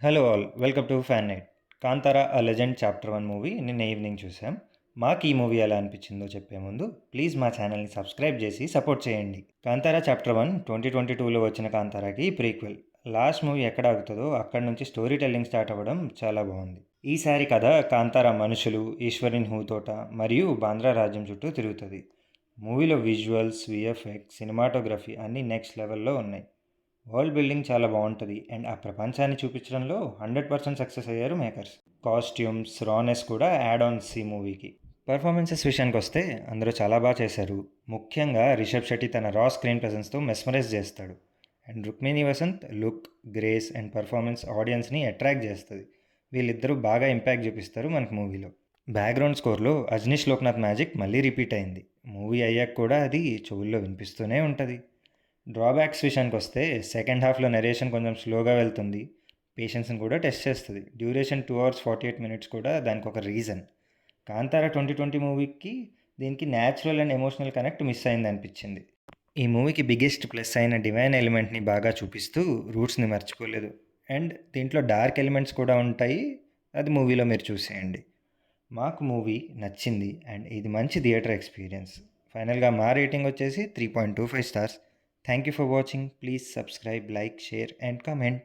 Hello all, welcome to fan night. 'Kantara a legend' chapter 1 movie నిన్న evening చూసాం. మాకు ఈ మూవీ ఎలా అనిపించిందో చెప్పే ముందు ప్లీజ్ మా ఛానల్ని సబ్స్క్రైబ్ చేసి సపోర్ట్ చేయండి. 'కాంతారా చాప్టర్ 1' 2022లో వచ్చిన 'కాంతారాకి' ప్రీక్వెల్. లాస్ట్ మూవీ ఎక్కడ ఆగుతుందో అక్కడి నుంచి స్టోరీ టెల్లింగ్ స్టార్ట్ అవ్వడం చాలా బాగుంది. ఈసారి కథ కాంతారా మనుషులు, ఈశ్వరిన్ హూతోట మరియు బాంద్రా రాజ్యం చుట్టూ తిరుగుతుంది. మూవీలో విజువల్స్, విఎఫ్ఎక్స్, సినిమాటోగ్రఫీ అన్నీ నెక్స్ట్ లెవెల్లో ఉన్నాయి. వరల్డ్ బిల్డింగ్ చాలా బాగుంటుంది అండ్ ఆ ప్రపంచాన్ని చూపించడంలో 100% సక్సెస్ అయ్యారు మేకర్స్. కాస్ట్యూమ్స్, రానెస్ కూడా యాడ్ ఆన్స్ ఈ మూవీకి. పర్ఫార్మెన్సెస్ విషయానికి వస్తే అందరూ చాలా బాగా చేశారు. ముఖ్యంగా రిషబ్ శెట్టి తన రా స్క్రీన్ ప్రెజెన్స్తో మెస్మరైజ్ చేస్తాడు. And Rukmini Vasanth look, grace and performance ఆడియన్స్ని అట్రాక్ట్ చేస్తుంది. వీళ్ళిద్దరూ బాగా ఇంపాక్ట్ చూపిస్తారు మనకు మూవీలో. బ్యాక్గ్రౌండ్ స్కోర్లో అజ్నీష్ లోక్నాథ్ మ్యాజిక్ మళ్ళీ రిపీట్ అయింది. మూవీ అయ్యాక కూడా అది చెవుల్లో వినిపిస్తూనే ఉంటుంది. డ్రాబ్యాక్స్ విషయానికి వస్తే సెకండ్ హాఫ్లో నెరేషన్ కొంచెం స్లోగా వెళ్తుంది. పేషెన్స్ని కూడా టెస్ట్ చేస్తుంది. డ్యూరేషన్ 2 hours 48 minutes కూడా దానికి ఒక రీజన్. కాంతారా 2020 మూవీకి దీనికి natural and emotional connect miss అయింది అనిపించింది. ఈ మూవీకి బిగ్గెస్ట్ ప్లస్ అయిన డివైన్ ఎలిమెంట్ని బాగా చూపిస్తూ రూట్స్ని మర్చిపోలేదు. అండ్ దీంట్లో డార్క్ ఎలిమెంట్స్ కూడా ఉంటాయి, అది మూవీలో మీరు చూసేయండి. మాకు మూవీ నచ్చింది అండ్ ఇది మంచి థియేటర్ ఎక్స్పీరియన్స్. ఫైనల్గా మా రేటింగ్ వచ్చేసి 3.25 stars. Thank you for watching. Please subscribe, like, share and comment.